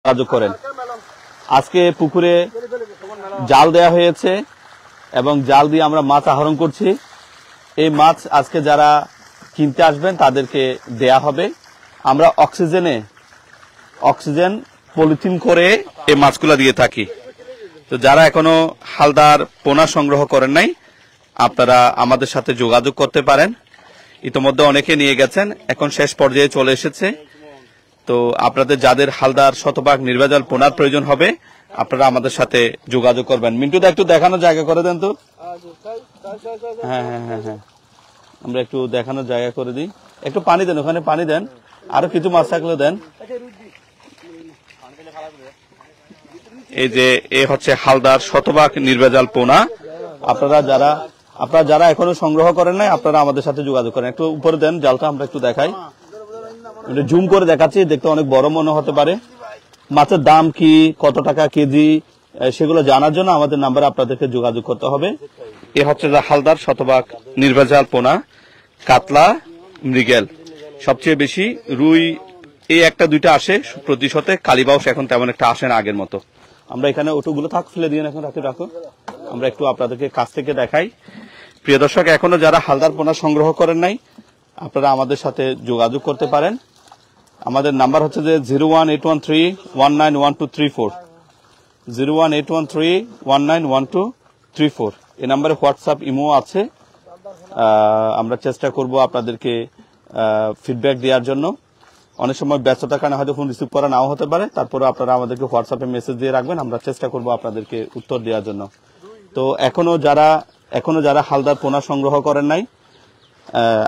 যোগাযোগ করেন। আজকে পুকুরে জাল দেয়া হয়েছে এবং জাল দিয়ে আমরা মাছ আহরণ করছি। এই মাছ আজকে যারা কিনতে আসবেন তাদেরকে দেয়া হবে। আমরা অক্সিজেন পলিথিন করে এই মাছগুলো দিয়ে থাকি। তো যারা এখনো হালদার পোনা সংগ্রহ করেন নাই, আপনারা আমাদের সাথে যোগাযোগ করতে পারেন। ইতোমধ্যে অনেকে নিয়ে গেছেন, এখন শেষ পর্যায়ে চলে এসেছে। তো আপনাদের যাদের হালদার শতভাগ নির্ভেজাল পোনার প্রয়োজন হবে, আপনারা আমাদের সাথে যোগাযোগ করবেন। মিন্টুদা একটু দেখানোর জায়গা করে দেন তো। হ্যাঁ হ্যাঁ হ্যাঁ হ্যাঁ, আমরা একটু দেখানোর জায়গা করে দিই। একটু পানি দেন, ওখানে পানি দেন, আরো কিছু মাছ থাকলে দেন। এই যে এ হচ্ছে হালদার শতভাগ নির্ভেজাল পোনা। আপনারা যারা এখনো সংগ্রহ করেন নাই, আপনারা আমাদের সাথে যোগাযোগ করেন। একটু উপরে দেন জালটা, আমরা একটু দেখাই। জুম করে দেখাচ্ছি, দেখতে অনেক বড় মনে হতে পারে। মাছের দাম কি, কত টাকা কেজি, সেগুলো জানার জন্য আমাদের নাম্বারে আপনাদেরকে যোগাযোগ করতে হবে। এ হচ্ছে হালদার শতভাগ নির্ভেজাল পোনা, কাতলা, মৃগেল। সবচেয়ে বেশি রুই এই একটা দুইটা আসে প্রতিশতে, কালীবাউস এখন তেমন একটা আসে না আগের মতো। আমরা এখানে ওটুগুলো থাক ফেলে দিয়ে এখন রাখো। আমরা একটু আপনাদেরকে কাছ থেকে দেখাই। প্রিয় দর্শক, এখনো যারা হালদার পোনা সংগ্রহ করেন নাই, আপনারা আমাদের সাথে যোগাযোগ করতে পারেন। আমাদের নাম্বার হচ্ছে যে 01813191234, 01813191234। এই নাম্বারে হোয়াটসঅ্যাপ, ইমো আছে। আমরা চেষ্টা করব আপনাদেরকে ফিডব্যাক দেওয়ার জন্য। অনেক সময় ব্যস্ততার কারণে হয়তো ফোন রিসিভ করা নাও হতে পারে, তারপরে আপনারা আমাদেরকে হোয়াটসঅ্যাপে মেসেজ দিয়ে রাখবেন, আমরা চেষ্টা করব আপনাদেরকে উত্তর দেওয়ার জন্য। তো এখনো যারা হালদার পোনা সংগ্রহ করেন নাই,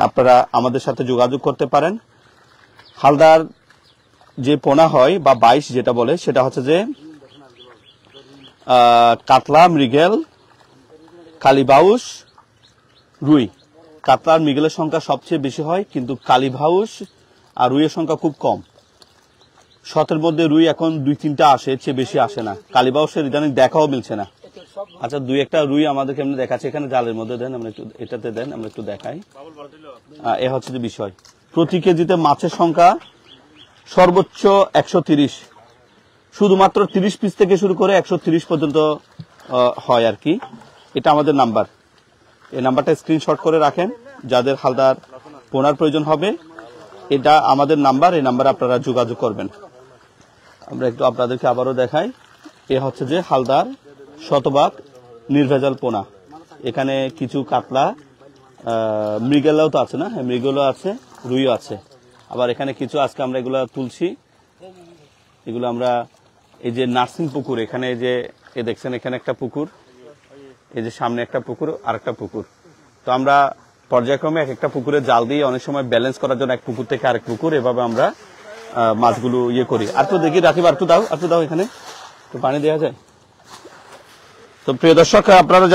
আপনারা আমাদের সাথে যোগাযোগ করতে পারেন। হালদার যে পোনা হয় বা 22 যেটা বলে, সেটা হচ্ছে যে কাতলা, মৃগেল, কালীবাউস, রুই। কাতলা আর মৃগেলের সংখ্যা সবচেয়ে বেশি হয়, কিন্তু কালীবাউস আর রুইয়ের সংখ্যা খুব কম। শতের মধ্যে রুই এখন 2-3টা আসে, এর চেয়ে বেশি আসে না। কালীবাউসের ইদানিং দেখাও মিলছে না। আচ্ছা, 2-1টা রুই আমাদের কেমন দেখাচ্ছে, এখানে জালের মধ্যে দেন, আমরা একটু এটাতে দেন, আমরা একটু দেখাই। এ হচ্ছে যে বিষয়। প্রতি কেজিতে মাছের সংখ্যা সর্বোচ্চ 130, শুধুমাত্র 30 পিস থেকে শুরু করে 130 পর্যন্ত হয় আর কি। এটা আমাদের নাম্বার। এই নাম্বারটা স্ক্রিনশট করে রাখেন। যাদের হালদার পোনার প্রয়োজন হবে, এটা আমাদের নাম্বার, এই নাম্বারে আপনারা যোগাযোগ করবেন। আমরা একটু আপনাদেরকে আবারও দেখাই। এ হচ্ছে যে হালদার শতভাগ নির্ভেজাল পোনা। এখানে কিছু কাতলা, মৃগেলাও তো আছে না, মৃগেলও আছে, রুইও আছে। আবার এখানে কিছু আজকে আমরা এগুলো তুলছি। এগুলো আমরা এই যে নার্সিং পুকুর, এখানে যে দেখছেন, এখানে একটা পুকুর, এই যে সামনে একটা পুকুর, আর একটা পুকুর। তো আমরা পর্যায়ক্রমে এক একটা পুকুরে জাল দিয়ে অনেক সময় ব্যালেন্স করার জন্য এক পুকুর থেকে আরেক পুকুর, এভাবে আমরা মাছগুলো করি। আর তো দেখি রাখিব, আর তো দাও, এখানে তো পানি দেওয়া যায়। তো প্রিয় দর্শক, আপনারা